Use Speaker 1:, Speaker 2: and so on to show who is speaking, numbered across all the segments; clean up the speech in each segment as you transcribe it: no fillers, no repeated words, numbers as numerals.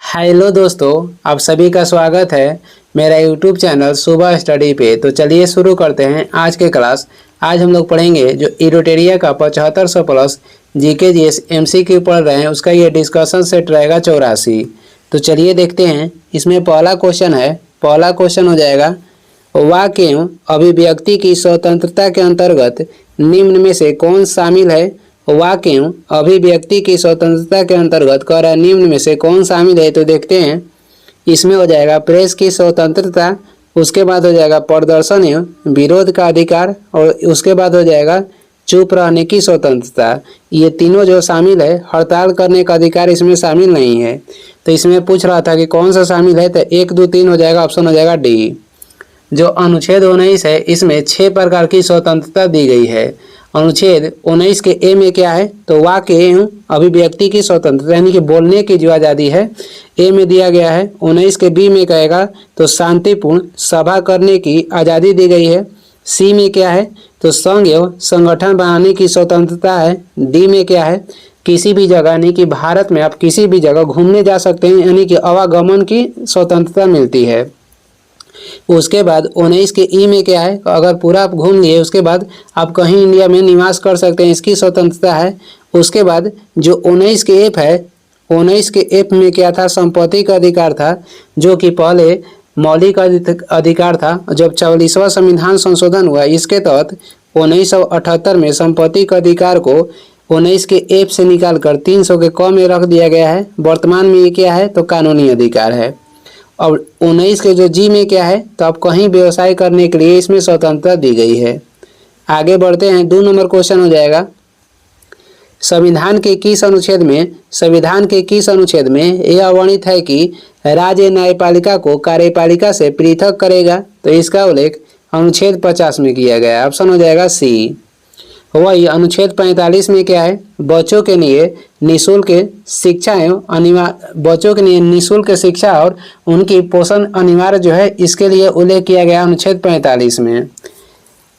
Speaker 1: Hello दोस्तों, आप सभी का स्वागत है मेरा यूट्यूब चैनल सुबह स्टडी पे। तो चलिए शुरू करते हैं आज के क्लास। आज हम लोग पढ़ेंगे जो इरोटेरिया का 7500 प्लस जीके जीएस एमसीक्यू पढ़ रहे हैं, उसका ये डिस्कशन सेट रहेगा 84। तो चलिए देखते हैं। इसमें पहला क्वेश्चन है, पहला क्वेश्चन हो जाएगा वाक्य अभिव्यक्ति की स्वतंत्रता के अंतर्गत निम्न में से कौन शामिल है। वाक्य अभिव्यक्ति की स्वतंत्रता के अंतर्गत कह रहा है निम्न में से कौन शामिल है। तो देखते हैं, इसमें हो जाएगा प्रेस की स्वतंत्रता, उसके बाद हो जाएगा प्रदर्शन एवं विरोध का अधिकार, और उसके बाद हो जाएगा चुप रहने की स्वतंत्रता। ये तीनों जो शामिल है, हड़ताल करने का अधिकार इसमें शामिल नहीं है। तो इसमें पूछ रहा था कि कौन सा शामिल है, तो 1, 2, 3 हो जाएगा, ऑप्शन हो जाएगा डी। जो अनुच्छेद 19 है, इसमें 6 प्रकार की स्वतंत्रता दी गई है। अनुच्छेद 19 के ए में क्या है, तो वाक्य एवं अभिव्यक्ति की स्वतंत्रता यानी कि बोलने की जो आज़ादी है ए में दिया गया है। 19 के बी में कहेगा तो शांतिपूर्ण सभा करने की आज़ादी दी गई है। सी में क्या है, तो संघ एवं संगठन बनाने की स्वतंत्रता है। डी में क्या है, किसी भी जगह यानी कि भारत में आप किसी भी जगह घूमने जा सकते हैं यानी कि आवागमन की स्वतंत्रता मिलती है। उसके बाद 19 के ई में क्या है, अगर पूरा आप घूम लिए उसके बाद आप कहीं इंडिया में निवास कर सकते हैं, इसकी स्वतंत्रता है। उसके बाद जो 19 के एफ है, 19 के एफ में क्या था, संपत्ति का अधिकार था, जो कि पहले मौलिक अधिकार था। जब 44वां संविधान संशोधन हुआ, इसके तहत 1978 में संपत्ति का अधिकार को 19 के एफ से निकाल कर 300 के क में रख दिया गया है। वर्तमान में ये क्या है, तो कानूनी अधिकार है। और 19 के जो जी में क्या है, तो आप कहीं व्यवसाय करने के लिए इसमें स्वतंत्रता दी गई है। आगे बढ़ते हैं, 2 नंबर क्वेश्चन हो जाएगा संविधान के किस अनुच्छेद में, संविधान के किस अनुच्छेद में यह वर्णित है कि राज्य न्यायपालिका को कार्यपालिका से पृथक करेगा। तो इसका उल्लेख अनुच्छेद 50 में किया गया है। ऑप्शन हो जाएगा सी। वही अनुच्छेद 45 में क्या है, बच्चों के लिए निःशुल्क शिक्षा एवं अनिवार्य, बच्चों के लिए निःशुल्क शिक्षा और उनकी पोषण अनिवार्य जो है, इसके लिए उल्लेख किया गया अनुच्छेद 45 में।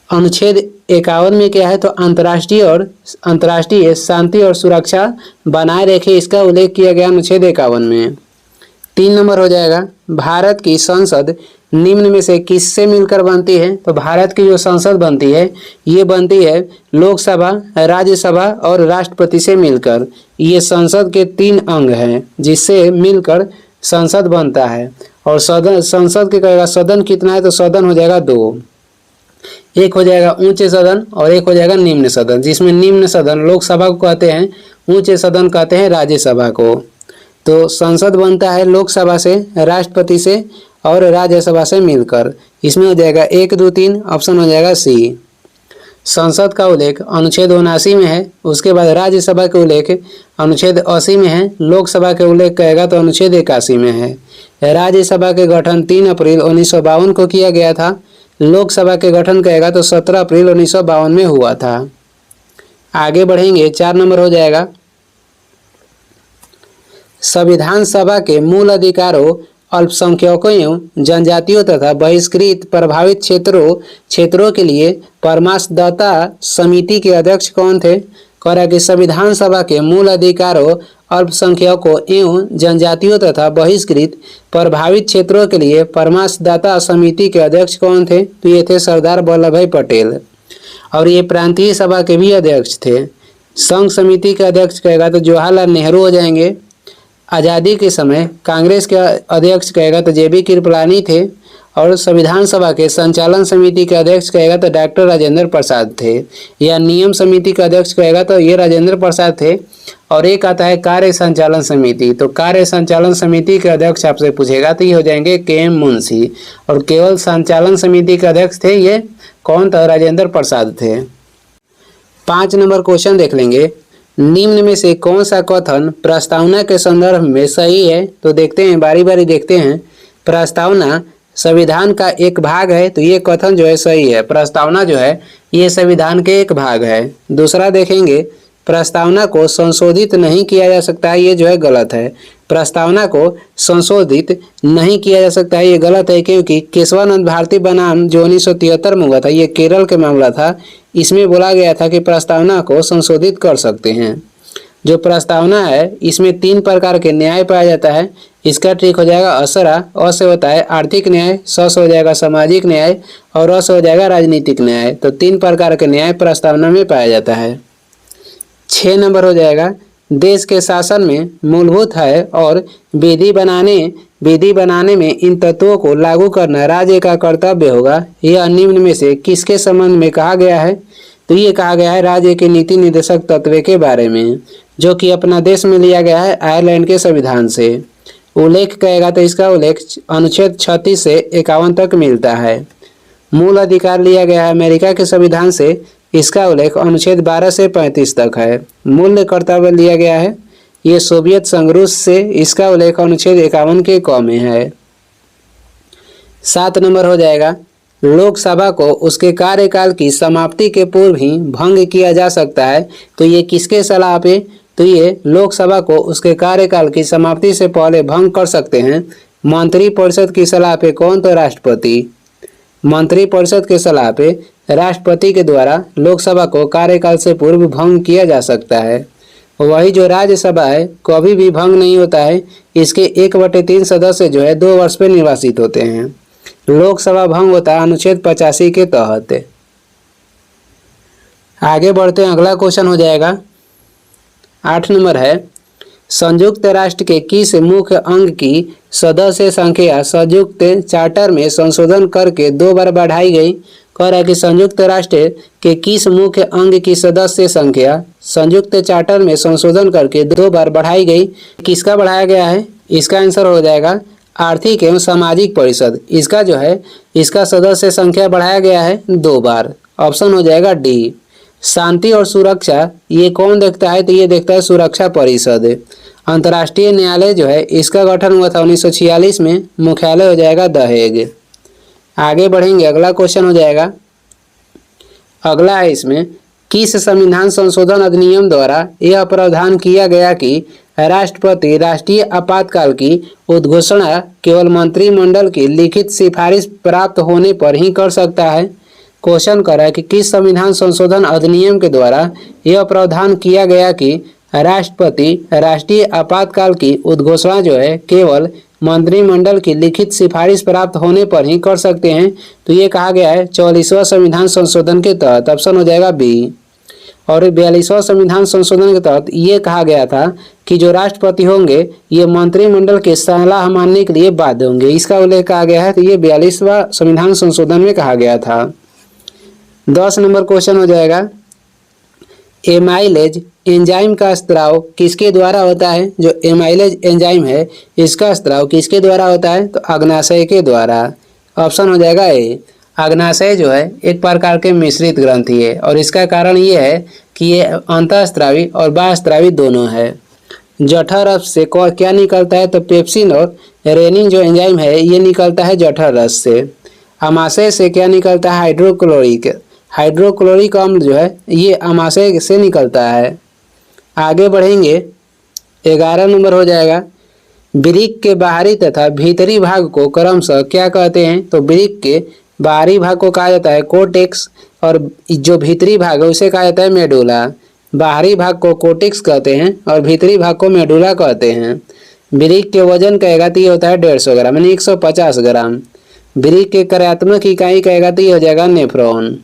Speaker 1: अनुच्छेद 51 में क्या है, तो अंतर्राष्ट्रीय शांति और सुरक्षा बनाए रखे, इसका उल्लेख किया गया अनुच्छेद 51 में। 3 नंबर हो जाएगा भारत की संसद निम्न में से किससे मिलकर बनती है। तो भारत की जो संसद बनती है, ये बनती है लोकसभा, राज्यसभा और राष्ट्रपति से मिलकर। ये संसद के 3 अंग हैं जिससे मिलकर संसद बनता है। और सदन, संसद के कहेगा सदन कितना है, तो सदन हो जाएगा 2। एक हो जाएगा ऊंचे सदन और एक हो जाएगा निम्न सदन, जिसमें निम्न सदन लोकसभा को कहते हैं, ऊंचे सदन कहते हैं राज्यसभा को। तो संसद बनता है लोकसभा से, राष्ट्रपति से और राज्यसभा से मिलकर। इसमें हो जाएगा 1, 2, 3, ऑप्शन हो जाएगा सी। संसद का उल्लेख अनुच्छेद 79 में है। उसके बाद राज्यसभा के उल्लेख अनुच्छेद 80 में है। लोकसभा के उल्लेख कहेगा तो अनुच्छेद 81 में है। राज्यसभा के गठन 3 अप्रैल 1952 को किया गया था। लोकसभा के गठन कहेगा तो 17 अप्रैल 1952 में हुआ था। आगे बढ़ेंगे, 4 नंबर हो जाएगा संविधान सभा के मूल अधिकारों, अल्पसंख्यकों एवं जनजातियों तथा बहिष्कृत प्रभावित क्षेत्रों के लिए परामर्शदाता समिति के अध्यक्ष कौन थे। कह रहा है कि संविधान सभा के मूल अधिकारों, अल्पसंख्यकों एवं जनजातियों तथा बहिष्कृत प्रभावित क्षेत्रों के लिए परामर्शदाता समिति के अध्यक्ष कौन थे। तो ये थे सरदार वल्लभ भाई पटेल, और ये प्रांतीय सभा के भी अध्यक्ष थे। संघ समिति के अध्यक्ष कहेगा तो जवाहरलाल नेहरू हो जाएंगे। आज़ादी के समय कांग्रेस के अध्यक्ष कहेगा तो जेबी कृपलानी थे। और संविधान सभा के संचालन समिति के अध्यक्ष कहेगा तो डॉक्टर राजेंद्र प्रसाद थे। या नियम समिति का अध्यक्ष कहेगा तो ये राजेंद्र प्रसाद थे। और एक आता है कार्य संचालन समिति, तो कार्य संचालन समिति के अध्यक्ष आपसे पूछेगा तो ये हो जाएंगे के.एम. मुंशी। और केवल संचालन समिति के अध्यक्ष थे ये कौन, तो राजेंद्र प्रसाद थे। 5 नंबर क्वेश्चन देख लेंगे, निम्न में से कौन सा कथन प्रस्तावना के संदर्भ में सही है। तो देखते हैं, बारी बारी देखते हैं। प्रस्तावना संविधान का एक भाग है, तो ये कथन जो है सही है। प्रस्तावना जो है ये संविधान के एक भाग है। दूसरा देखेंगे, प्रस्तावना को संशोधित नहीं किया जा सकता है, ये जो है गलत है। प्रस्तावना को संशोधित नहीं किया जा सकता है, ये गलत है, क्योंकि केशवानंद भारती बनाम जो 1973 में हुआ था, ये केरल के मामला था। इसमें बोला गया था कि प्रस्तावना को संशोधित कर सकते हैं। जो प्रस्तावना है इसमें 3 प्रकार के न्याय पाया जाता है। इसका ट्रिक हो जाएगा असरा, अ से होता है आर्थिक न्याय, स से हो जाएगा सामाजिक न्याय और अ से हो जाएगा राजनीतिक न्याय। तो 3 प्रकार के न्याय प्रस्तावना में पाया जाता है। 6 नंबर हो जाएगा देश के शासन में मूलभूत है और विधि बनाने में इन तत्वों को लागू करना राज्य का कर्तव्य होगा। यह निम्न में से किसके संबंध में कहा गया है? तो ये कहा गया है राज्य के नीति निर्देशक तत्व के बारे में, जो कि अपना देश में लिया गया है आयरलैंड के संविधान से। उल्लेख कहेगा तो इसका उल्लेख अनुच्छेद 36 से 51 तक मिलता है। मूल अधिकार लिया गया है अमेरिका के संविधान से, इसका उल्लेख अनुच्छेद 12 से 35 तक है। मूल्य कर्तव्य लिया गया है ये सोवियत संघ रूस से, इसका उल्लेख अनुच्छेद 51 के क में है। 7 नंबर हो जाएगा लोकसभा को उसके कार्यकाल की समाप्ति के पूर्व ही भंग किया जा सकता है। तो ये किसके सलाह पे? तो ये लोकसभा को उसके कार्यकाल की समाप्ति से पहले भंग कर सकते हैं मंत्रिपरिषद की सलाह पे। कौन? तो राष्ट्रपति। मंत्रिपरिषद के सलाह पे राष्ट्रपति के द्वारा लोकसभा को कार्यकाल से पूर्व भंग किया जा सकता है। वही जो राज्यसभा है कभी भी भंग नहीं होता है। इसके 1/3 सदस्य जो है 2 वर्ष पे निर्वाचित होते हैं। लोकसभा भंग होता है अनुच्छेद 85 के तहत। आगे बढ़ते हैं, अगला क्वेश्चन हो जाएगा 8 नंबर है संयुक्त राष्ट्र के किस मुख्य अंग की सदस्य संख्या संयुक्त चार्टर में संशोधन करके 2 बार बढ़ाई गई? कह रहा है कि संयुक्त राष्ट्र के किस मुख्य अंग की सदस्य संख्या संयुक्त चार्टर में संशोधन करके 2 बार बढ़ाई गई? किसका बढ़ाया गया है? इसका आंसर हो जाएगा आर्थिक एवं सामाजिक परिषद। इसका जो है इसका सदस्य संख्या बढ़ाया गया है 2 बार। ऑप्शन हो जाएगा डी। शांति और सुरक्षा ये कौन देखता है? तो ये देखता है सुरक्षा परिषद। अंतर्राष्ट्रीय न्यायालय जो है इसका गठन हुआ था 1946 में, मुख्यालय हो जाएगा द हेग। आगे बढ़ेंगे, अगला क्वेश्चन हो जाएगा, अगला है इसमें किस संविधान संशोधन अधिनियम द्वारा यह प्रावधान किया गया कि राष्ट्रपति राष्ट्रीय आपातकाल की उद्घोषणा केवल मंत्रिमंडल की लिखित सिफारिश प्राप्त होने पर ही कर सकता है? क्वेश्चन कर रहा है कि किस संविधान संशोधन अधिनियम के द्वारा यह प्रावधान किया गया कि राष्ट्रपति राष्ट्रीय आपातकाल की उद्घोषणा जो है केवल मंत्रिमंडल की लिखित सिफारिश प्राप्त होने पर ही कर सकते हैं? तो ये कहा गया है 44वां संविधान संशोधन के तहत। ऑप्शन हो जाएगा बी। और 42वां संविधान संशोधन के तहत ये कहा गया था कि जो राष्ट्रपति होंगे ये मंत्रिमंडल के सलाह मानने के लिए बाध्य होंगे। इसका उल्लेख कहा गया है, तो ये 42वां संविधान संशोधन में कहा गया था। 10 नंबर क्वेश्चन हो जाएगा एमाइलेज एंजाइम का स्त्राव किसके द्वारा होता है? जो एमाइलेज एंजाइम है इसका स्त्राव किसके द्वारा होता है? तो अग्नाशय के द्वारा। ऑप्शन हो जाएगा ए। अग्नाशय जो है एक प्रकार के मिश्रित ग्रंथि है और इसका कारण ये है कि ये अंतःस्त्रावी और बाह्यस्त्रावी दोनों है। जठर रस से क्या निकलता है? तो पेप्सिन और रेनिन जो एंजाइम है ये निकलता है जठर रस से। अमाशय से क्या निकलता है? हाइड्रोक्लोरिक अम्ल जो है ये अमाशय से निकलता है। आगे बढ़ेंगे, 11 नंबर हो जाएगा वृक्क के बाहरी तथा भीतरी भाग को क्रमशः क्या कहते हैं? तो वृक्क के बाहरी भाग को कहा जाता है कोर्टेक्स और जो भीतरी भाग है उसे कहा जाता है मेडुला। बाहरी भाग को कोर्टेक्स कहते हैं और भीतरी भाग को मेडुला कहते हैं। वृक्क के वजन कहेगा तो ये होता है 150 ग्राम यानी 150 ग्राम। वृक्क के कार्यात्मक इकाई कहेगा तो ये हो जाएगा नेफ्रॉन।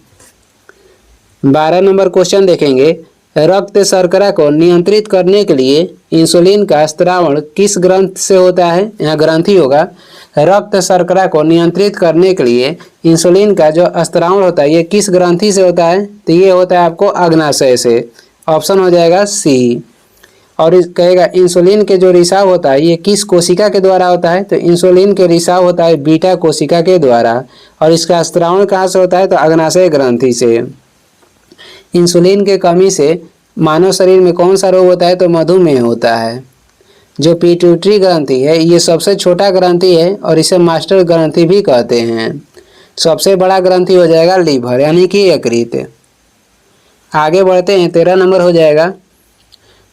Speaker 1: 12 नंबर क्वेश्चन देखेंगे रक्त शर्करा को नियंत्रित करने के लिए इंसुलिन का स्त्रावण किस ग्रंथ से होता है? यहाँ ग्रंथि होगा। रक्त शर्करा को नियंत्रित करने के लिए इंसुलिन का जो स्त्रावण होता है ये किस ग्रंथि से होता है? तो ये होता है आपको अग्नाशय से। ऑप्शन हो जाएगा सी। और कहेगा इंसुलिन के जो रिसाव होता है ये किस कोशिका के द्वारा होता है? तो इंसुलिन के रिसाव होता है बीटा कोशिका के द्वारा और इसका स्त्रावण कहाँ से होता है? तो अग्नाशय ग्रंथि से। इंसुलिन के कमी से मानव शरीर में कौन सा रोग होता है? तो मधुमेह होता है। जो पिट्यूटरी ग्रंथि है ये सबसे छोटा ग्रंथि है और इसे मास्टर ग्रंथि भी कहते हैं। सबसे बड़ा ग्रंथि हो जाएगा लीवर यानी कि यकृत। आगे बढ़ते हैं, 13 नंबर हो जाएगा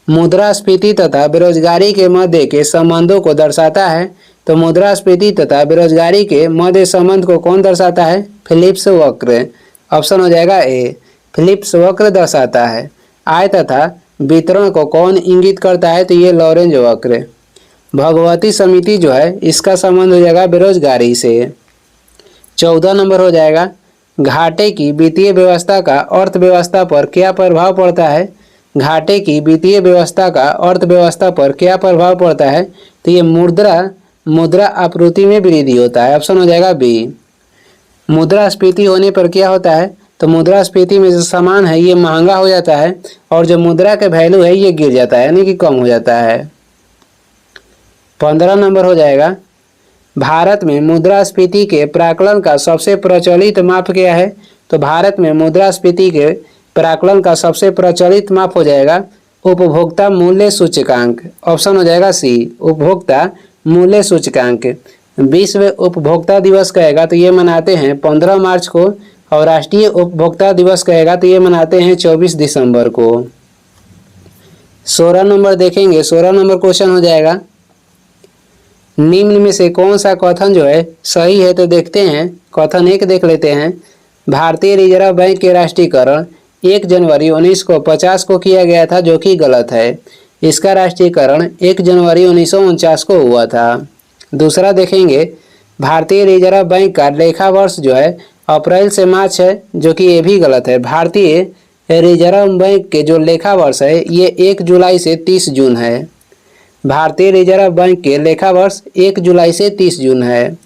Speaker 1: मुद्रास्फीति तथा बेरोजगारी के मध्य के संबंधों को दर्शाता है। तो मुद्रास्फीति तथा बेरोजगारी के मध्य संबंध को कौन दर्शाता है? फिलिप्स वक्र। ऑप्शन हो जाएगा ए। फिलिप्स वक्र दर्शाता है। आय तथा वितरण को कौन इंगित करता है? तो ये लॉरेंज वक्र। भगवती समिति जो है इसका संबंध हो जाएगा बेरोजगारी से। 14 नंबर हो जाएगा, घाटे की वित्तीय व्यवस्था का अर्थव्यवस्था पर क्या प्रभाव पड़ता है? घाटे की वित्तीय व्यवस्था का अर्थव्यवस्था पर क्या प्रभाव पड़ता है? तो ये मुद्रा आपूर्ति में वृद्धि होता है। ऑप्शन हो जाएगा बी। मुद्रास्फीति होने पर क्या होता है? तो मुद्रास्फीति में जो सामान है ये महंगा हो जाता है और जो मुद्रा का वैल्यू है ये गिर जाता है, यानी कि कम हो जाता है। 15 नंबर हो जाएगा, भारत में मुद्रास्फीति के प्राकलन का सबसे प्रचलित माप क्या है? तो भारत में मुद्रास्फीति के प्राकलन का सबसे प्रचलित माप हो जाएगा उपभोक्ता मूल्य सूचकांक। ऑप्शन हो जाएगा सी, उपभोक्ता मूल्य सूचकांक। विश्व उपभोक्ता दिवस कहेगा तो ये मनाते हैं 15 मार्च को, और राष्ट्रीय उपभोक्ता दिवस कहेगा तो ये मनाते हैं 24 दिसंबर को। 16 नंबर देखेंगे, 16 नंबर क्वेश्चन हो जाएगा, निम्न में से कौन सा कथन जो है सही है? तो देखते हैं, कथन 1 देख लेते हैं। भारतीय रिजर्व बैंक के राष्ट्रीयकरण 1 जनवरी 1950 को किया गया था, जो कि गलत है। इसका राष्ट्रीयकरण 1 जनवरी 1949 को हुआ था। दूसरा देखेंगे, भारतीय रिजर्व बैंक का लेखा वर्ष जो है अप्रैल से मार्च है, जो कि ये भी गलत है। भारतीय रिजर्व बैंक के जो लेखा वर्ष है ये 1 जुलाई से 30 जून है। भारतीय रिजर्व बैंक के लेखा वर्ष 1 जुलाई से 30 जून है।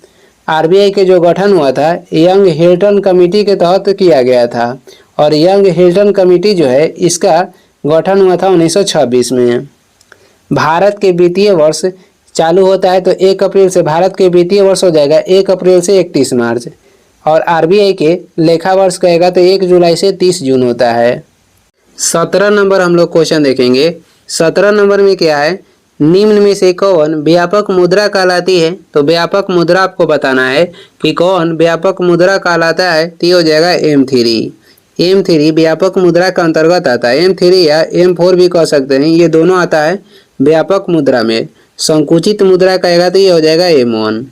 Speaker 1: आरबीआई के जो गठन हुआ था यंग हिल्टन कमेटी के तहत किया गया था, और यंग हिल्टन कमेटी जो है इसका गठन हुआ था 1926 में। भारत के वित्तीय वर्ष चालू होता है तो 1 अप्रैल से भारत के वित्तीय वर्ष हो जाएगा 1 अप्रैल से 31 मार्च, और आरबीआई के लेखा वर्ष कहेगा तो 1 जुलाई से 30 जून होता है। 17 नंबर हम लोग क्वेश्चन देखेंगे। 17 नंबर में क्या है, निम्न में से कौन व्यापक मुद्रा कहलाती है? तो व्यापक मुद्रा आपको बताना है कि कौन व्यापक मुद्रा कहलाता है। तो ये हो जाएगा M3। M3 व्यापक मुद्रा का अंतर्गत आता है। M3 या M4 भी कह सकते हैं, ये दोनों आता है व्यापक मुद्रा में। संकुचित मुद्रा कहेगा तो ये हो जाएगा M1।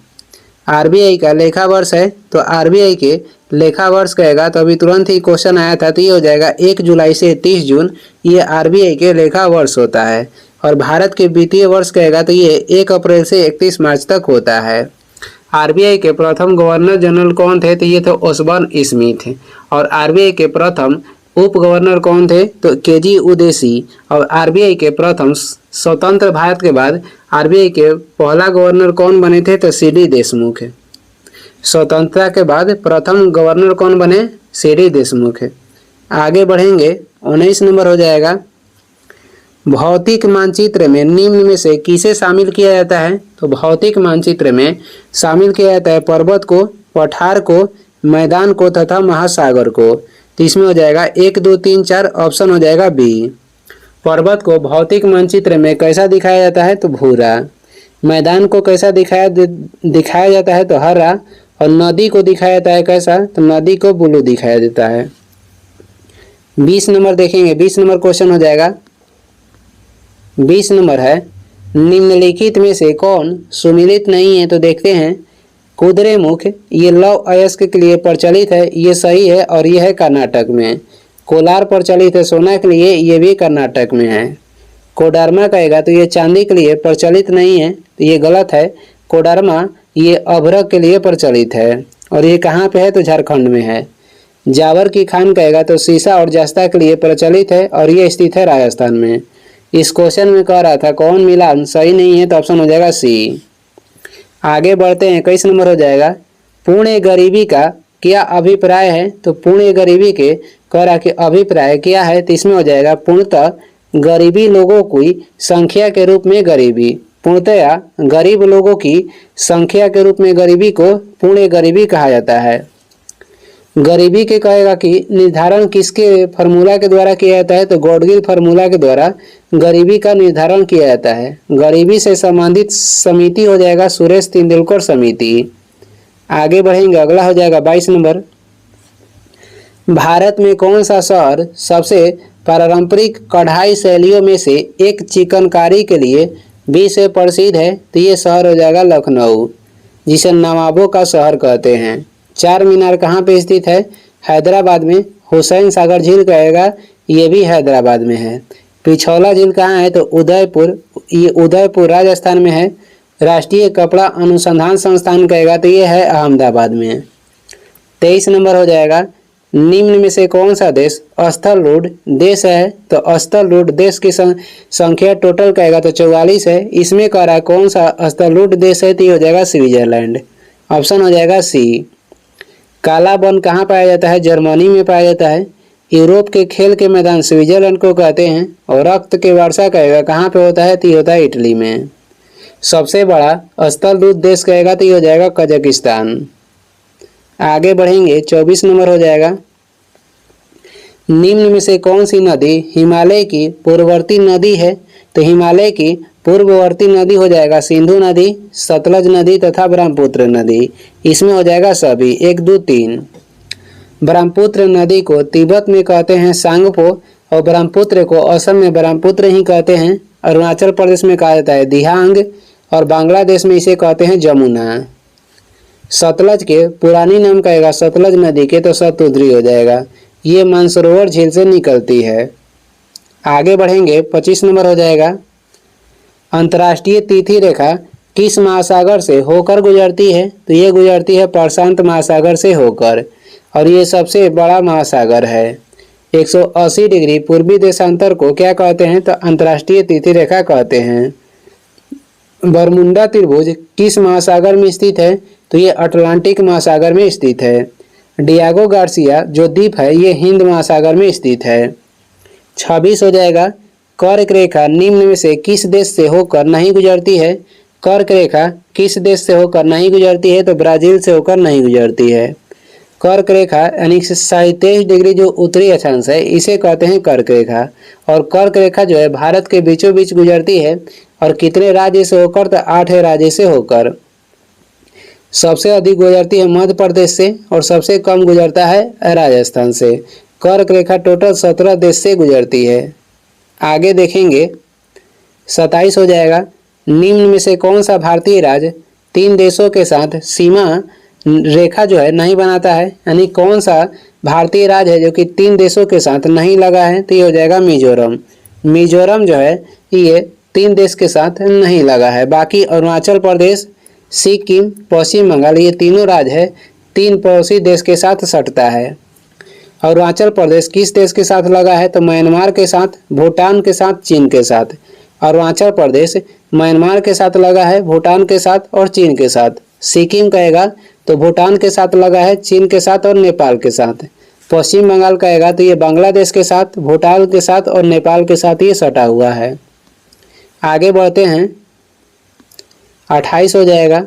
Speaker 1: आरबीआई का लेखा वर्ष है तो आरबीआई के लेखा वर्ष कहेगा तो अभी तुरंत ही क्वेश्चन आया था, तो ये हो जाएगा 1 जुलाई से 30 जून, ये आरबीआई के लेखा वर्ष होता है। और भारत के वित्तीय वर्ष कहेगा तो ये 1 अप्रैल से 31 मार्च तक होता है। आरबीआई के प्रथम गवर्नर जनरल कौन थे? तो ये थे ओसबर्न स्मिथ। और आरबीआई के प्रथम उप गवर्नर कौन थे? तो केजी उदेसी। और आरबीआई के प्रथम स्वतंत्र भारत के बाद आरबीआई के पहला गवर्नर कौन बने थे? तो सीडी देशमुख। स्वतंत्रता के बाद प्रथम गवर्नर कौन बने? सीडी देशमुख। आगे बढ़ेंगे, 19 नंबर हो जाएगा, भौतिक मानचित्र में निम्न में से किसे शामिल किया जाता है? तो भौतिक मानचित्र में शामिल किया जाता है पर्वत को, पठार को, मैदान को तथा महासागर को। तो इसमें हो जाएगा 1, 2, 3, 4, ऑप्शन हो जाएगा बी। पर्वत को भौतिक मानचित्र में कैसा दिखाया जाता है? तो भूरा। मैदान को कैसा दिखाया जाता है? तो हरा। और नदी को दिखाया जाता है कैसा? तो नदी को ब्लू दिखाया देता है। 20 नंबर देखेंगे, 20 नंबर क्वेश्चन हो जाएगा। 20 नंबर है, निम्नलिखित में से कौन सुमिलित नहीं है? तो देखते हैं, कुद्रेमुख ये लौह अयस्क के लिए प्रचलित है, ये सही है, और यह है कर्नाटक में। कोलार प्रचलित है सोना के लिए, ये भी कर्नाटक में है। कोडरमा कहेगा तो ये चांदी के लिए प्रचलित नहीं है, तो ये गलत है। कोडरमा ये अभ्रक के लिए प्रचलित है, और ये कहाँ पे है? तो झारखंड में है। जावर की खान कहेगा तो सीसा और जस्ता के लिए प्रचलित है, और ये स्थित है राजस्थान में। इस क्वेश्चन में कह रहा था कौन मिलान सही नहीं है, तो ऑप्शन हो जाएगा सी। आगे बढ़ते हैं, 21 नंबर हो जाएगा, पूर्ण गरीबी का क्या अभिप्राय है? तो पूर्ण गरीबी के कह रहा कि अभिप्राय क्या है? तो इसमें हो जाएगा पूर्णतः गरीबी लोगों की संख्या के रूप में गरीबी। पूर्णतया गरीब लोगों की संख्या के रूप में गरीबी को पूर्ण गरीबी कहा जाता है। गरीबी के कहेगा कि निर्धारण किसके फार्मूला के द्वारा किया जाता है? तो गॉडगिल फार्मूला के द्वारा गरीबी का निर्धारण किया जाता है। गरीबी से संबंधित समिति हो जाएगा सुरेश तेंदुलकर समिति। आगे बढ़ेंगे, अगला हो जाएगा 22 नंबर, भारत में कौन सा शहर सबसे पारंपरिक कढ़ाई शैलियों में से एक चिकनकारी के लिए विश्व प्रसिद्ध है? तो ये शहर हो जाएगा लखनऊ, जिसे नवाबों का शहर कहते हैं। 4 मीनार कहाँ पे स्थित है? हैदराबाद में। हुसैन सागर झील कहेगा ये भी हैदराबाद में है। पिछौला झील कहाँ है? तो उदयपुर, ये उदयपुर राजस्थान में है। राष्ट्रीय कपड़ा अनुसंधान संस्थान कहेगा तो ये है अहमदाबाद में। 23 नंबर हो जाएगा, निम्न में से कौन सा देश स्थलरूढ़ देश है? तो स्थलरूढ़ देश की संख्या टोटल कहेगा तो 44 है। इसमें कह रहा है कौन सा स्थलरूढ़ देश है? तो ये हो जाएगा स्विट्जरलैंड। ऑप्शन हो जाएगा सी। काला वन कहाँ पाया जाता है? जर्मनी में पाया जाता है। यूरोप के खेल के मैदान स्विट्जरलैंड को कहते हैं। और रक्त के वर्षा कहेगा कहाँ पे होता है? तो ये होता है इटली में। सबसे बड़ा स्थलरूढ़ देश कहेगा तो ये हो जाएगा कजाकिस्तान। आगे बढ़ेंगे, 24 नंबर हो जाएगा, निम्न में से कौन सी नदी हिमालय की पूर्ववर्ती नदी है? तो हिमालय की पूर्ववर्ती नदी हो जाएगा सिंधु नदी, सतलज नदी तथा ब्रह्मपुत्र नदी। इसमें हो जाएगा सभी 1, 2, 3। ब्रह्मपुत्र नदी को तिब्बत में कहते हैं सांगपो और ब्रह्मपुत्र को असम में ब्रह्मपुत्र ही कहते हैं। अरुणाचल प्रदेश में कहा जाता है दिहांग और बांग्लादेश में इसे कहते हैं जमुना। सतलज के पुरानी नाम कहेगा सतलज नदी के तो सतुद्री हो जाएगा। ये मानसरोवर झील से निकलती है। आगे बढ़ेंगे, 25 नंबर हो जाएगा, अंतर्राष्ट्रीय तिथि रेखा किस महासागर से होकर गुजरती है? तो ये गुजरती है प्रशांत महासागर से होकर और ये सबसे बड़ा महासागर है। 180 डिग्री पूर्वी देशांतर को क्या कहते हैं? तो अंतर्राष्ट्रीय तिथि रेखा कहते हैं। बरमुंडा त्रिभुज किस महासागर में स्थित है? तो ये अटलांटिक महासागर में स्थित है। डियागो गार्सिया जो द्वीप है ये हिंद महासागर में स्थित है। 26 हो जाएगा, कर्क रेखा निम्न में से किस देश से होकर नहीं गुजरती है? कर्क रेखा किस देश से होकर नहीं गुजरती है? तो ब्राजील से होकर नहीं गुजरती है। कर्क रेखा यानी 27 डिग्री जो उत्तरी अक्षांश है इसे कहते हैं कर्क रेखा। और कर्क रेखा जो है भारत के बीचों बीच गुजरती है। और कितने राज्य से होकर? तो 8 राज्य से होकर। सबसे अधिक गुजरती है मध्य प्रदेश से और सबसे कम गुजरता है राजस्थान से। कर्क रेखा टोटल 17 देश से गुजरती है। आगे देखेंगे, 27 हो जाएगा, निम्न में से कौन सा भारतीय राज्य 3 देशों के साथ सीमा रेखा जो है नहीं बनाता है? यानी कौन सा भारतीय राज्य है जो कि 3 देशों के साथ नहीं लगा है? तो ये हो जाएगा मिजोरम। मिजोरम जो है ये 3 देश के साथ नहीं लगा है। बाकी अरुणाचल प्रदेश, सिक्किम, पश्चिम बंगाल ये तीनों राज्य है 3 पड़ोसी देश के साथ सटता है। अरुणाचल प्रदेश किस देश के साथ लगा है? तो म्यांमार के साथ, भूटान के साथ, चीन के साथ। अरुणाचल प्रदेश म्यांमार के साथ लगा है, भूटान के साथ और चीन के साथ। सिक्किम कहेगा तो भूटान के साथ लगा है, चीन के साथ और नेपाल के साथ। पश्चिम बंगाल कहेगा तो ये बांग्लादेश के साथ, भूटान के साथ और नेपाल के साथ ये सटा हुआ है। आगे बढ़ते हैं, 28 हो जाएगा,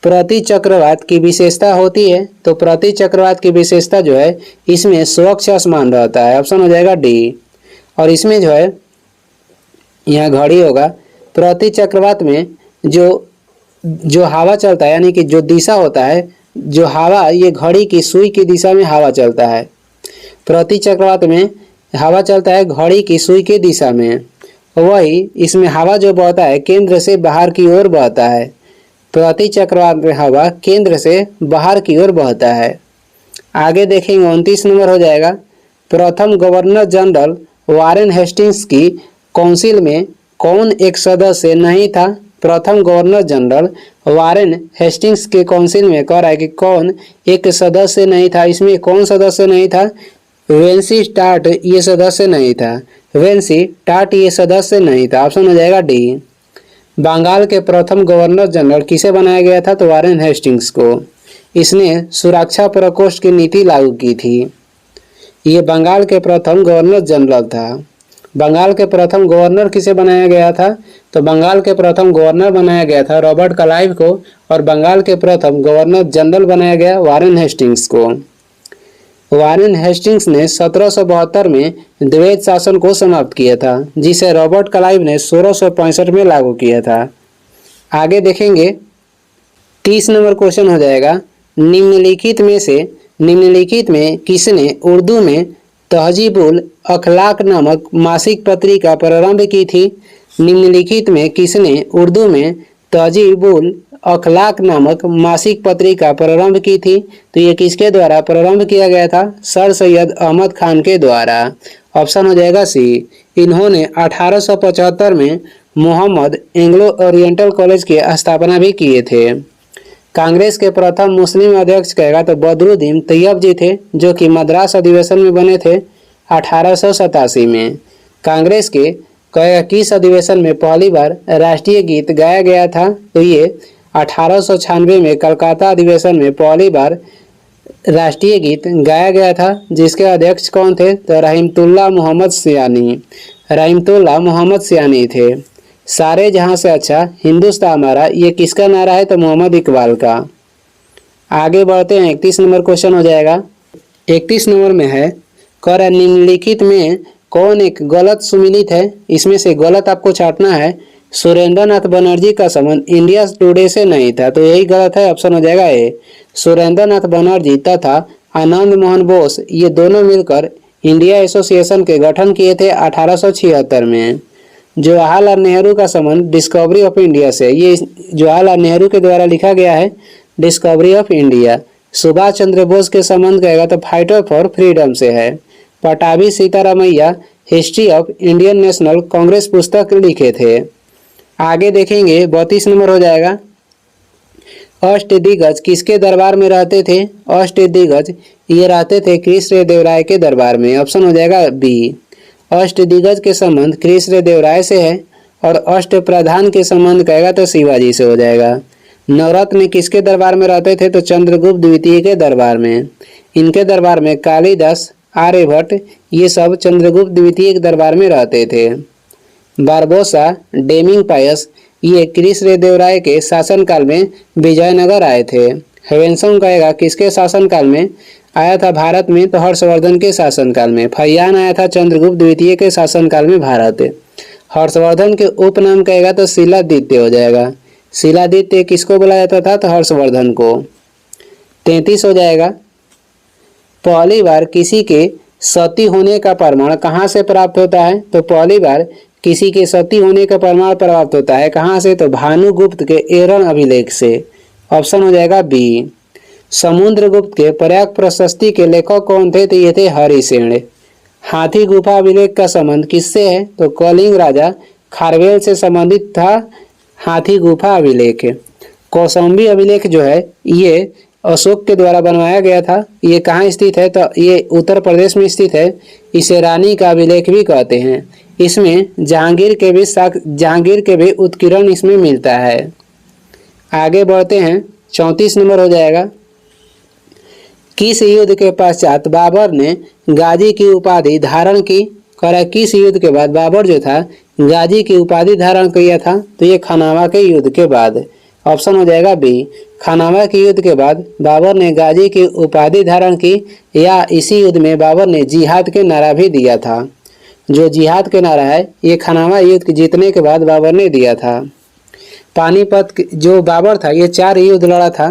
Speaker 1: प्रति चक्रवात की विशेषता होती है? तो प्रति चक्रवात की विशेषता जो है इसमें स्वच्छ आसमान रहता है। ऑप्शन हो जाएगा डी। और इसमें जो है यहाँ घड़ी होगा। प्रति चक्रवात में जो हवा चलता है यानी कि जो दिशा होता है, जो हवा ये घड़ी की सुई की दिशा में हवा चलता है। प्रति चक्रवात में हवा चलता है घड़ी की सुई की दिशा में। वही इसमें हवा जो बहता है केंद्र से बाहर की ओर बहता है। प्रति चक्रवात में हवा केंद्र से बाहर की ओर बहता है। आगे देखेंगे, 29 नंबर हो जाएगा, प्रथम गवर्नर जनरल वारेन हेस्टिंग्स की काउंसिल में कौन एक सदस्य नहीं था? प्रथम गवर्नर जनरल वारेन हेस्टिंग्स के काउंसिल में कह रहा है कि कौन एक सदस्य नहीं था। इसमें कौन सदस्य नहीं था? वेंसी टाट ये सदस्य नहीं था। वेंसी टाट ये सदस्य नहीं था। ऑप्शन हो जाएगा डी। बंगाल के प्रथम गवर्नर जनरल किसे बनाया गया था? तो वारेन हेस्टिंग्स को। इसने सुरक्षा प्रकोष्ठ की नीति लागू की थी। ये बंगाल के प्रथम गवर्नर जनरल था। बंगाल के प्रथम गवर्नर किसे बनाया गया था? तो बंगाल के प्रथम गवर्नर बनाया गया था रॉबर्ट क्लाइव को। और बंगाल के प्रथम गवर्नर जनरल बनाया गया वारेन हेस्टिंग्स को। वारेन हेस्टिंग्स ने 1772 में द्वैत शासन को समाप्त किया था, जिसे रॉबर्ट क्लाइव ने 1665 में लागू किया था। आगे देखेंगे, 30 नंबर क्वेश्चन हो जाएगा, निम्नलिखित में किसने उर्दू में तहजीबुल अखलाक नामक मासिक पत्रिका प्रारंभ की थी? निम्नलिखित में किसने उर्दू में तहजीबुल अखलाक नामक मासिक पत्रिका प्रारंभ की थी? तो ये किसके द्वारा प्रारंभ किया गया था? सर सैयद अहमद खान के द्वारा। ऑप्शन हो जाएगा सी। इन्होंने 1875 में मोहम्मद एंग्लो ओरिएंटल कॉलेज की स्थापना भी किए थे। कांग्रेस के प्रथम मुस्लिम अध्यक्ष कहेगा तो बदरुद्दीन तैयब जी थे, जो कि मद्रास अधिवेशन में बने थे 1887 में। कांग्रेस के कहेगा किस अधिवेशन में पहली बार राष्ट्रीय गीत गाया गया था, तो ये 1896 में कलकत्ता अधिवेशन में पहली बार राष्ट्रीय गीत गाया गया था, जिसके अध्यक्ष कौन थे, तो रहीमतुल्लाह मोहम्मद सियानी थे। सारे जहां से अच्छा हिंदुस्तान हमारा, ये किसका नारा है, तो मोहम्मद इकबाल का। आगे बढ़ते हैं, 31 नंबर क्वेश्चन हो जाएगा। 31 नंबर में है कर निम्नलिखित में कौन एक गलत सुमिलित है। इसमें से गलत आपको छांटना है। सुरेंद्र नाथ बनर्जी का संबंध इंडिया टुडे से नहीं था, तो यही गलत है, ऑप्शन हो जाएगा ए। सुरेंद्र नाथ बनर्जी तथा आनंद मोहन बोस ये दोनों मिलकर इंडिया एसोसिएशन के गठन किए थे 1876 में। जवाहरलाल नेहरू का संबंध डिस्कवरी ऑफ इंडिया से, ये जवाहरलाल नेहरू के द्वारा लिखा गया है discovery of India. Subhash Chandra Bose के संबंध कहेगा तो फाइटर फॉर फ्रीडम से है। Pattabhi Sitaramayya history of Indian national Congress पुस्तक लिखे थे। आगे देखेंगे, 32 नंबर हो जाएगा। अष्टदिग्गज किसके दरबार में रहते थे। अष्टदिग्गज ये रहते थे कृष्णदेवराय के दरबार में, ऑप्शन हो जाएगा बी। अष्टदिग्गज के संबंध कृष्णदेवराय से है और अष्ट प्रधान के संबंध कहेगा तो शिवाजी से हो जाएगा। नवरत्न किसके दरबार में रहते थे, तो चंद्रगुप्त द्वितीय के दरबार में। इनके दरबार में कालिदास, आर्यभट्ट ये सब चंद्रगुप्त द्वितीय के दरबार में रहते थे। बारबोसा, डेमिंग पायस ये कृष्णदेवराय के शासनकाल में विजयनगर आए थे। हेवेंसम कहेगा किसके शासनकाल में आया था भारत में, तो हर्षवर्धन के शासनकाल में। फैयान आया था चंद्रगुप्त द्वितीय के शासनकाल में भारत। हर्षवर्धन के उपनाम कहेगा तो शिलादित्य हो जाएगा। शिलादित्य किसको बोला जाता था, तो हर्षवर्धन को। 33 हो जाएगा। पहली बार किसी के सती होने का प्रमाण कहाँ से प्राप्त होता है, तो पहली बार किसी के सती होने का प्रमाण प्राप्त होता है कहाँ से, तो भानुगुप्त के एरन अभिलेख से, ऑप्शन हो जाएगा बी। समुद्रगुप्त के प्रयाग प्रशस्ति के लेखक कौन थे, तो ये थे हरिसेन। हाथी गुफा अभिलेख का संबंध किससे है, तो कलिंग राजा खारवेल से संबंधित था हाथी गुफा अभिलेख। कौशाम्बी अभिलेख जो है ये अशोक के द्वारा बनवाया गया था। ये कहाँ स्थित है, तो ये उत्तर प्रदेश में स्थित है। इसे रानी का अभिलेख भी कहते हैं। इसमें जहांगीर के भी उत्कीर्ण इसमें मिलता है। आगे बढ़ते हैं, 34 नंबर हो जाएगा। किस युद्ध के पश्चात बाबर ने गाजी की उपाधि धारण की। किस युद्ध के बाद बाबर जो था गाजी की उपाधि धारण किया था, तो ये खानावा के युद्ध के बाद, ऑप्शन हो जाएगा बी। खानावा के युद्ध के बाद बाबर ने गाजी की उपाधि धारण की, या इसी युद्ध में बाबर ने जिहाद के नारा भी दिया था। जो जिहाद के नारा है ये खानावा युद्ध जीतने के बाद बाबर ने दिया था। पानीपत जो बाबर था ये 4 युद्ध लड़ा था।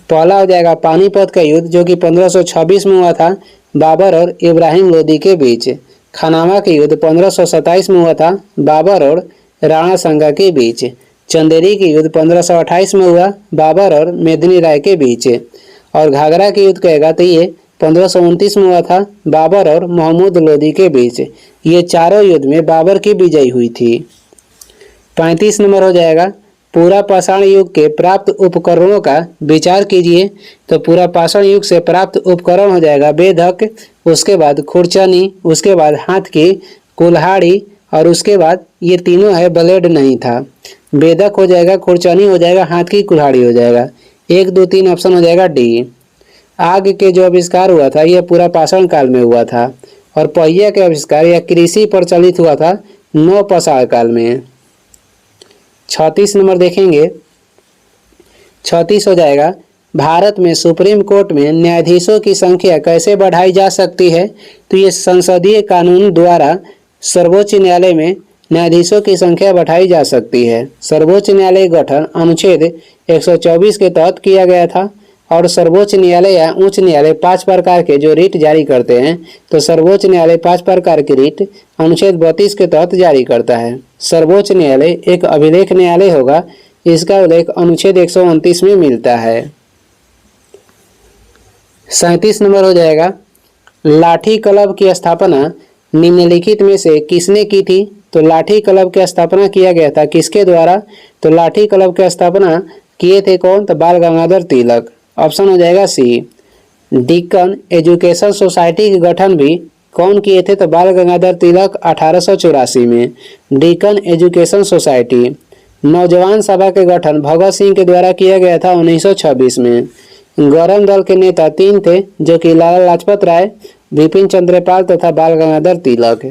Speaker 1: पहला हो जाएगा पानीपत का युद्ध जो कि 1526 में हुआ था बाबर और इब्राहिम लोदी के बीच। खानावा के युद्ध 1527 में हुआ था बाबर और राणा सांगा के बीच। चंदेरी के युद्ध 1528 में हुआ बाबर और मेदिनी राय के बीच। और घाघरा के युद्ध कहेगा तो ये 1529 में हुआ था बाबर और महमूद लोदी के बीच। ये चारों युद्ध में बाबर की विजय हुई थी। 35 नंबर हो जाएगा। पूरा पाषाण युग के प्राप्त उपकरणों का विचार कीजिए। तो पूरा पाषाण युग से प्राप्त उपकरण हो जाएगा बेधक, उसके बाद खुरचनी, उसके बाद हाथ की कुल्हाड़ी और उसके बाद ये तीनों है ब्लेड नहीं था। बेधक हो जाएगा, खुरचनी हो जाएगा, हाथ की कुल्हाड़ी हो जाएगा। 1, 2, 3 ऑप्शन हो जाएगा डी। आग के जो आविष्कार हुआ था यह पूरा पाषाण काल में हुआ था और पहिया के आविष्कार या कृषि प्रचलित हुआ था नवपाषाण काल में। 36 नंबर देखेंगे। 36 हो जाएगा। भारत में सुप्रीम कोर्ट में न्यायाधीशों की संख्या कैसे बढ़ाई जा सकती है। तो ये संसदीय कानून द्वारा सर्वोच्च न्यायालय में न्यायाधीशों की संख्या बढ़ाई जा सकती है। सर्वोच्च न्यायालय गठन अनुच्छेद 124 के तहत किया गया था और सर्वोच्च न्यायालय या उच्च न्यायालय 5 प्रकार के जो रिट जारी करते हैं। तो सर्वोच्च न्यायालय 5 प्रकार की रिट अनुच्छेद 32 के तहत जारी करता है। सर्वोच्च न्यायालय एक अभिलेख न्यायालय होगा, इसका उल्लेख अनुच्छेद 129 में मिलता है। 37 नंबर हो जाएगा। लाठी क्लब की स्थापना निम्नलिखित में से किसने की थी? तो लाठी क्लब की स्थापना किया गया था। किसके द्वारा? तो लाठी क्लब की स्थापना किए थे कौन? तो बाल गंगाधर तिलक। ऑप्शन हो जाएगा सी। डेक्कन एजुकेशन सोसाइटी के गठन भी कौन किए थे? तो बाल गंगाधर तिलक 1884 में। Deccan education society. नौजवान सभा के गठन भगत सिंह के द्वारा किया गया था 1926 में। गौरव दल के नेता 3 थे, जो कि लाला लाजपत राय, बिपिन चंद्रपाल तथा बाल गंगाधर तिलक।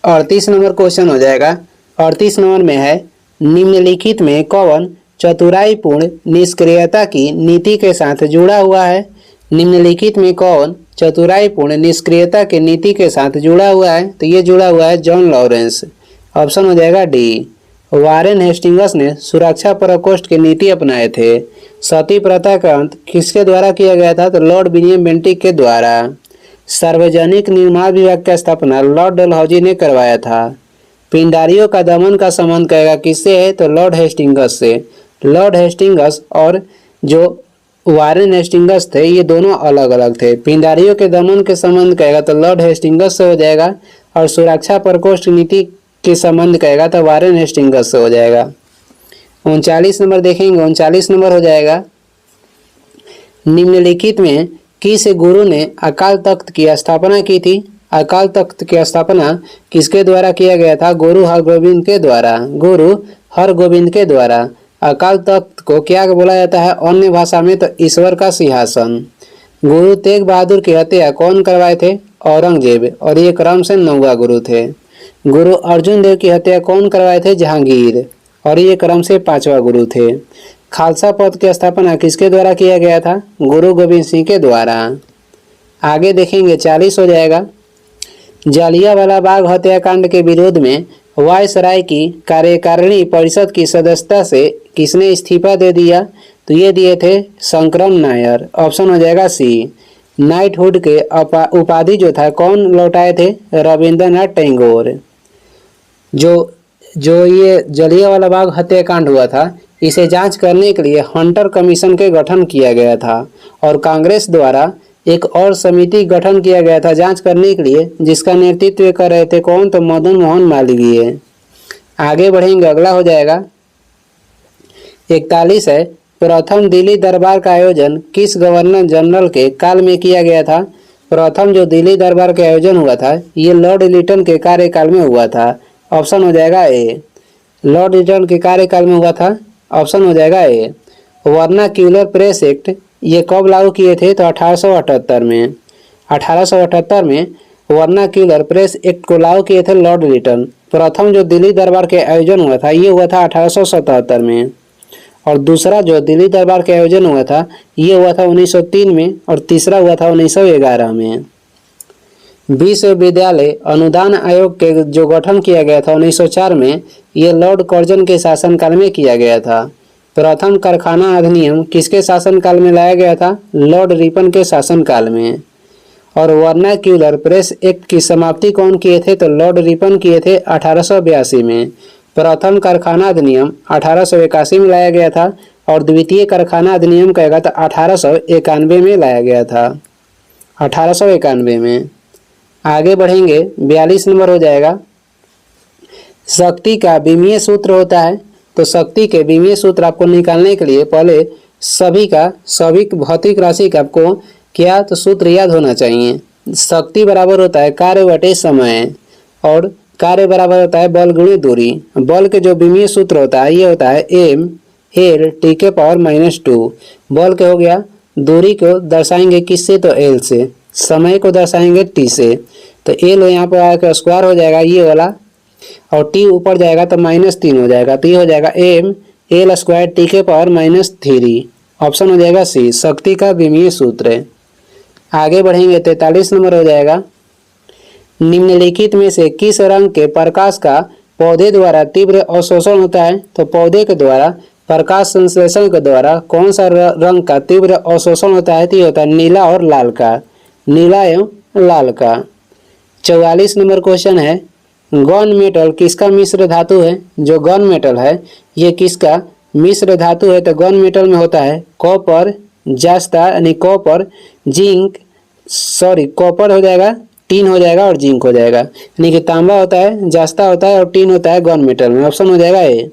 Speaker 1: 38 नंबर क्वेश्चन हो जाएगा। 38 नंबर में है, निम्नलिखित में कौन चतुराईपूर्ण निष्क्रियता की नीति के साथ जुड़ा हुआ है? निम्नलिखित में कौन चतुराईपूर्ण निष्क्रियता की नीति के साथ जुड़ा हुआ है? तो ये जुड़ा हुआ है जॉन लॉरेंस। ऑप्शन हो जाएगा डी। वारेन हेस्टिंग्स ने सुरक्षा प्रकोष्ठ की नीति अपनाए थे। सती प्रथा का अंत किसके द्वारा किया गया था? तो लॉर्ड विलियम बेंटिक के द्वारा। सार्वजनिक निर्माण विभाग की स्थापना लॉर्ड डलहौजी ने करवाया था। पिंडारियों का दमन का संबंध कहेगा किससे है? तो लॉर्ड हेस्टिंग्स से। लॉर्ड हेस्टिंग्स और जो वारेन हेस्टिंग्स थे, ये दोनों अलग अलग थे। पिंडारियों के दमन के संबंध कहेगा तो लॉर्ड हेस्टिंग्स से हो जाएगा, और सुरक्षा प्रकोष्ठ नीति के संबंध कहेगा तो वारेन हेस्टिंग्स से हो जाएगा। 39 नंबर देखेंगे। 39 नंबर हो जाएगा, निम्नलिखित में किस गुरु ने अकाल तख्त की स्थापना की थी? अकाल तख्त की स्थापना किसके द्वारा किया गया था? गुरु हरगोविंद के द्वारा। गुरु हरगोविंद के द्वारा। अकाल तख्त को क्या बोला जाता है अन्य भाषा में? तो ईश्वर का सिंहासन। गुरु तेग बहादुर की हत्या कौन करवाए थे? औरंगजेब, और ये क्रम से 9वां गुरु थे। गुरु अर्जुन देव की हत्या कौन करवाए थे? जहांगीर, और ये क्रम से 5वां गुरु थे। खालसा पंथ की स्थापना किसके द्वारा किया गया था? गुरु गोविंद सिंह के द्वारा। आगे देखेंगे। 40 हो जाएगा, जलियांवाला बाग हत्याकांड के विरोध में वायसराय की कार्यकारिणी परिषद की सदस्यता से किसने इस्तीफा दे दिया? तो ये दिए थे शंकरन नायर। ऑप्शन हो जाएगा सी। नाइटहुड के उपाधि जो था कौन लौटाए थे? रविंद्रनाथ टैगोर। जो ये जलियांवाला बाग हत्याकांड हुआ था, इसे जांच करने के लिए हंटर कमीशन के गठन किया गया था, और कांग्रेस द्वारा एक और समिति गठन किया गया था जांच करने के लिए, जिसका नेतृत्व कर रहे थे कौन? तो मदन मोहन मालवीय। आगे बढ़ेंगे। अगला हो जाएगा 41 है, प्रथम दिल्ली दरबार का आयोजन किस गवर्नर जनरल के काल में किया गया था? प्रथम जो दिल्ली दरबार का आयोजन हुआ था, ये लॉर्ड लिटन के कार्यकाल में हुआ था। ऑप्शन हो जाएगा ए। लॉर्ड लिटन के कार्यकाल में हुआ था। ऑप्शन हो जाएगा ए। वर्नाक्यूलर प्रेस एक्ट ये कब लागू किए थे? तो 1878 में। 1878 में वर्नाक्यूलर प्रेस एक्ट को लागू किए थे लॉर्ड लिटन। प्रथम जो दिल्ली दरबार के आयोजन हुआ था, ये हुआ था 1877 में, और दूसरा जो दिल्ली दरबार के आयोजन हुआ था, ये हुआ था 1903 में, और तीसरा हुआ था 1911 में। विश्वविद्यालय अनुदान आयोग के जो गठन किया गया था 1904 में, ये लॉर्ड कर्जन के शासनकाल में किया गया था। प्रथम कारखाना अधिनियम किसके शासनकाल में लाया गया था? लॉर्ड रिपन के शासनकाल में। और वर्नाक्यूलर प्रेस एक्ट की समाप्ति कौन किए थे? तो लॉर्ड रिपन किए थे 1882 में। प्रथम कारखाना अधिनियम 1881 में लाया गया था, और द्वितीय कारखाना अधिनियम कहेगा तो 1891 में लाया गया था। 1891 में। आगे बढ़ेंगे। 42 नंबर हो जाएगा, शक्ति का विमीय सूत्र होता है। तो शक्ति के विमीय सूत्र आपको निकालने के लिए पहले सभी भौतिक राशि का आपको क्या तो सूत्र याद होना चाहिए। शक्ति बराबर होता है कार्य बटे समय, और कार्य बराबर होता है बल गुणे दूरी। बल के जो विमीय सूत्र होता है, ये होता है एम एल टी के पावर -2। बल के हो गया। दूरी को दर्शाएंगे किससे? तो एल से। समय को दर्शाएंगे टी से। तो एल यहाँ पर आकर स्क्वायर हो जाएगा ये वाला, और टी ऊपर जाएगा तो -3 हो जाएगा। तो ये हो जाएगा एम एल स्क्वायर टी के पावर -3। ऑप्शन हो जाएगा सी, शक्ति का विमीय सूत्र। आगे बढ़ेंगे। 43 नंबर हो जाएगा, निम्नलिखित में से किस रंग के प्रकाश का पौधे द्वारा तीव्र अवशोषण होता है? तो पौधे के द्वारा प्रकाश संश्लेषण के द्वारा कौन सा रंग का तीव्र अवशोषण होता है? तो ये होता है नीला और लाल का। नीला एवं लाल का। 44 नंबर क्वेश्चन है, गन मेटल किसका मिश्र धातु है? जो गन मेटल है ये किसका मिश्र धातु है? तो गन मेटल में होता है कॉपर, जास्ता यानी कॉपर, जिंक, कॉपर हो जाएगा टीन हो जाएगा और जिंक हो जाएगा। यानी कि तांबा होता है, जास्ता होता है और टीन होता है गन मेटल में। ऑप्शन हो जाएगा ए।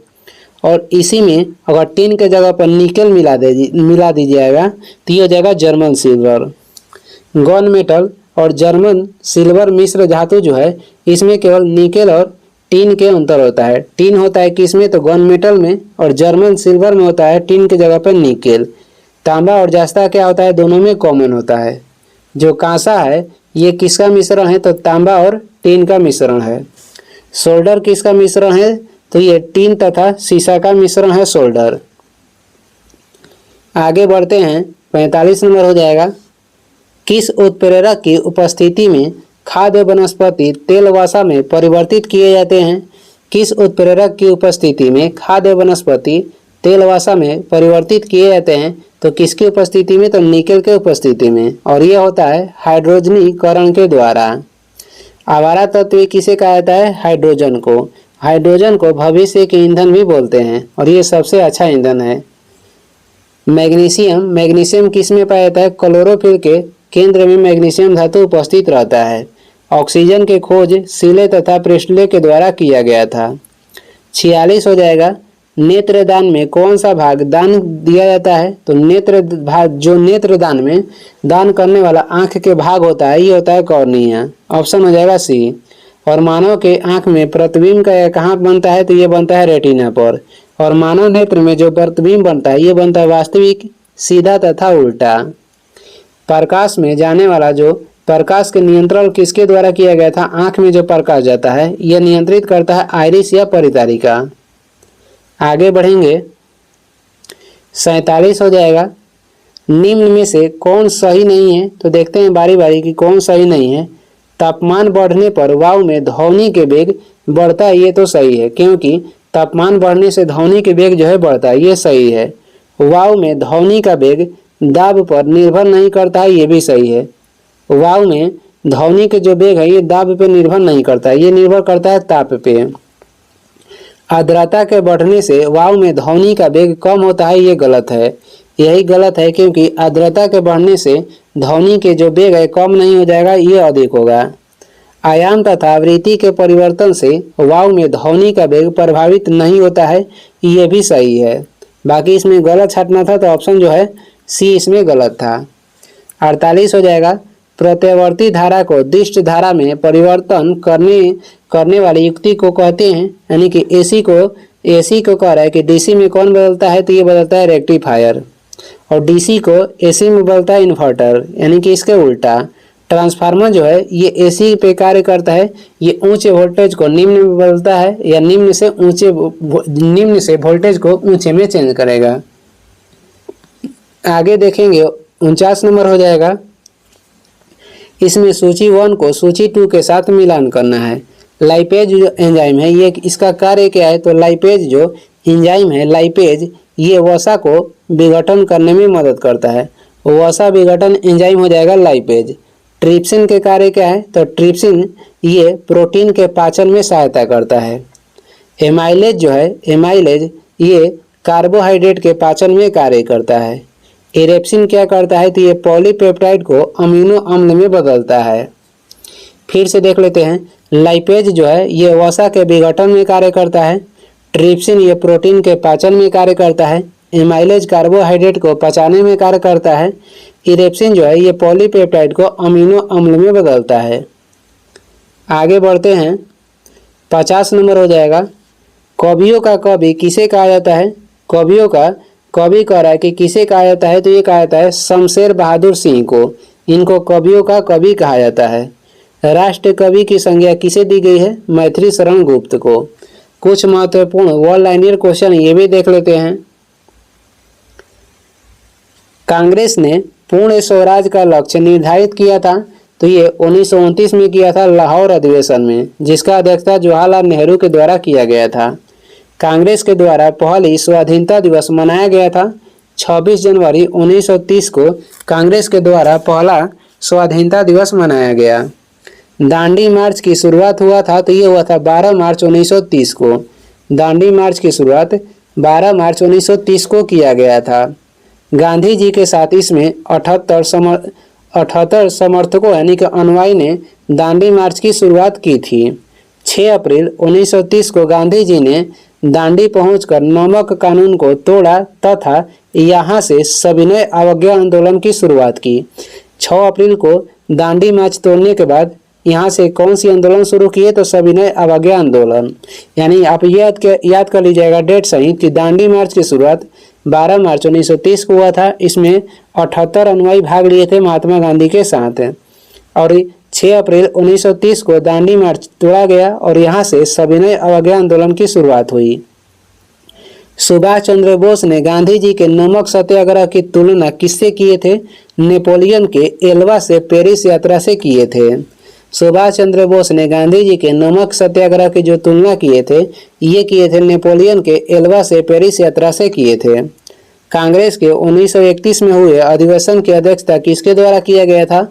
Speaker 1: और इसी में अगर टीन के जगह पर निकल मिला दीजिएगा तो ये हो जाएगा जर्मन सिल्वर। गन मेटल और जर्मन सिल्वर मिश्र धातु जो है इसमें केवल निकेल और टीन के अंतर होता है। टीन होता है किसमें, तो गन मेटल में, और जर्मन सिल्वर में होता है टीन की जगह पर निकेल। तांबा और जास्ता क्या होता है, दोनों में कॉमन होता है। जो कांसा है ये किसका मिश्रण है, तो तांबा और टीन का मिश्रण है। सोल्डर किसका मिश्रण है, तो ये टीन तथा सीसा का मिश्रण है सोल्डर। आगे बढ़ते हैं, 45 नंबर हो जाएगा। किस उत्प्रेरक की उपस्थिति में खाद्य वनस्पति तेल वसा में परिवर्तित किए जाते हैं। किस उत्प्रेरक की उपस्थिति में खाद्य वनस्पति तेल वसा में परिवर्तित किए जाते हैं, तो किसकी उपस्थिति में, तो निकेल के उपस्थिति में, और यह होता है हाइड्रोजनीकरण के द्वारा। आवारा तत्व किसे कहा जाता है, हाइड्रोजन को। हाइड्रोजन को भविष्य के ईंधन भी बोलते हैं और ये सबसे अच्छा ईंधन है। मैग्नीशियम किस में पाया जाता है, क्लोरोफिल के केंद्र में मैग्नीशियम धातु उपस्थित रहता है। ऑक्सीजन की खोज सीले तथा प्रिस्टले के द्वारा किया गया था। 46 हो जाएगा। नेत्रदान में कौन सा भाग दान दिया जाता है, तो नेत्रदान में दान करने वाला आंख के भाग होता है ये होता है कॉर्निया। ऑप्शन हो जाएगा सी। और मानव के आंख में प्रतिबिंब का कहाँ बनता है, तो ये बनता है रेटिना पर। और मानव नेत्र में जो प्रतिबिंब बनता है ये बनता है वास्तविक, सीधा तथा उल्टा। प्रकाश में जाने वाला जो प्रकाश के नियंत्रण किसके द्वारा किया गया था, आंख में जो प्रकाश जाता है यह नियंत्रित करता है आइरिस या परितारिका। आगे बढ़ेंगे, 47 हो जाएगा। निम्न में से कौन सही नहीं है, तो देखते हैं बारी बारी कि कौन सही नहीं है। तापमान बढ़ने पर वायु में ध्वनि के वेग बढ़ता है, ये तो सही है, क्योंकि तापमान बढ़ने से ध्वनि के वेग जो है बढ़ता है, ये सही है। वायु में ध्वनि का वेग दाब पर निर्भर नहीं करता है, ये भी सही है। वायु में ध्वनि के जो वेग है ये दाब पे निर्भर नहीं करता है, ये निर्भर करता है ताप पे। आर्द्रता के बढ़ने से वायु में ध्वनि का वेग कम होता है, ये गलत है। यही गलत है, क्योंकि आर्द्रता के बढ़ने से ध्वनि के जो वेग है कम नहीं हो जाएगा, ये अधिक होगा। आयाम तथा आवृत्ति के परिवर्तन से वायु में ध्वनि का वेग प्रभावित नहीं होता है, ये भी सही है। बाकी इसमें गलत छाटना था, तो ऑप्शन जो है सी इसमें गलत था। 48 हो जाएगा। प्रत्यावर्ती धारा को दिष्ट धारा में परिवर्तन करने वाली युक्ति को कहते हैं, यानी कि एसी को कह रहा है कि डीसी में कौन बदलता है, तो ये बदलता है रेक्टिफायर। और डीसी को एसी में बदलता है इन्वर्टर, यानी कि इसके उल्टा। ट्रांसफार्मर जो है ये एसी पे कार्य करता है, ये ऊंचे वोल्टेज को निम्न में बदलता है या निम्न से वोल्टेज को ऊंचे में चेंज करेगा। आगे देखेंगे, 49 नंबर हो जाएगा। इसमें सूची 1 को सूची 2 के साथ मिलान करना है। लाइपेज जो एंजाइम है ये इसका कार्य क्या है, तो लाइपेज जो एंजाइम है, लाइपेज ये वसा को विघटन करने में मदद करता है। वसा विघटन एंजाइम हो जाएगा लाइपेज। ट्रिप्सिन के कार्य क्या है, तो ट्रिप्सिन ये प्रोटीन के पाचन में सहायता करता है। एमाइलेज जो है, एमाइलेज ये कार्बोहाइड्रेट के पाचन में कार्य करता है। इरेप्सिन क्या करता है, तो ये पॉलीपेप्टाइड को अमीनो अम्ल में बदलता है। फिर से देख लेते हैं, लाइपेज जो है ये वसा के विघटन में कार्य करता है। ट्रिप्सिन ये प्रोटीन के पाचन में कार्य करता है। एमाइलेज कार्बोहाइड्रेट को पचाने में कार्य करता है। इरेप्सिन जो है ये पॉलीपेप्टाइड को अमीनो अम्ल में बदलता है। आगे बढ़ते हैं, 50 नंबर हो जाएगा। कवियों का कवि किसे कहा जाता है, कवियों का कवि कह रहा है कि किसे कहा जाता है, तो ये कहा जाता है शमशेर बहादुर सिंह को। इनको कवियों का कवि कहा जाता है। राष्ट्र कवि की संज्ञा किसे दी गई है, मैथिली शरण गुप्त को। कुछ महत्वपूर्ण वन लाइनर क्वेश्चन ये भी देख लेते हैं। कांग्रेस ने पूर्ण स्वराज का लक्ष्य निर्धारित किया था, तो ये 1929 में किया था लाहौर अधिवेशन में, जिसका अध्यक्षता जवाहरलाल नेहरू के द्वारा किया गया था। कांग्रेस के द्वारा पहली स्वाधीनता दिवस मनाया गया था 26 जनवरी 1930 को। कांग्रेस के द्वारा पहला स्वाधीनता दिवस मनाया गया। दांडी मार्च की शुरुआत हुआ था, तो ये हुआ था 12 मार्च 1930 को। दांडी मार्च की शुरुआत 12 मार्च 1930 को किया गया था। गांधी जी के साथ इसमें 78 समर्थकों यानी कि अनुयायी ने दांडी मार्च की शुरुआत की थी। 6 अप्रैल 1930 को गांधी जी ने दांडी पहुंचकर नमक कानून को तोड़ा तथा यहां से सविनय अवज्ञा आंदोलन की शुरुआत की। 6 अप्रैल को दांडी मार्च तोड़ने के बाद यहाँ से कौन सी आंदोलन शुरू किए, तो सविनय अवज्ञा आंदोलन। यानी आप याद कर लीजिएगा डेट सही कि दांडी मार्च की शुरुआत 12 मार्च 1930 को हुआ था। इसमें 78 अनुयायी भाग लिए थे महात्मा गांधी के साथ। और 6 अप्रैल 1930 को दांडी मार्च तोड़ा गया और यहाँ से सविनय अवज्ञा आंदोलन की शुरुआत हुई। सुभाष चंद्र बोस ने गांधी जी के नमक सत्याग्रह की तुलना किससे किए थे? नेपोलियन के एल्वा से पेरिस यात्रा से किए थे। सुभाष चंद्र बोस ने गांधी जी के नमक सत्याग्रह की जो तुलना किए थे, ये किए थे नेपोलियन के एल्वा से पेरिस यात्रा से किए थे। कांग्रेस के 1931 में हुए अधिवेशन की अध्यक्षता किसके द्वारा किया गया था?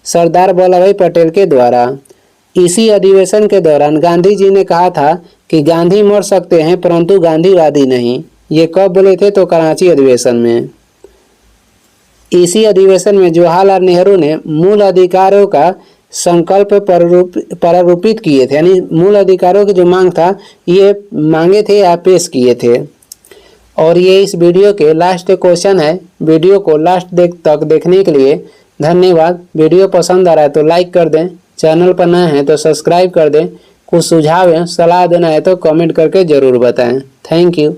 Speaker 1: सरदार वल्लभ भाई पटेल के द्वारा। इसी अधिवेशन के दौरान गांधी जी ने कहा था कि गांधी मर सकते हैं परंतु गांधीवादी नहीं। ये कब बोले थे? तो कराची अधिवेशन में। इसी अधिवेशन में जवाहरलाल नेहरू ने मूल अधिकारों का संकल्प प्रारूपित किए थे, यानी मूल अधिकारों की जो मांग था ये मांगे थे या पेश किए थे। और ये इस वीडियो के लास्ट क्वेश्चन है। वीडियो को लास्ट तक देखने के लिए धन्यवाद। वीडियो पसंद आ रहा है तो लाइक कर दें, चैनल पर नए हैं तो सब्सक्राइब कर दें। कुछ सुझाव है, सलाह देना है तो कमेंट करके ज़रूर बताएं। Thank you.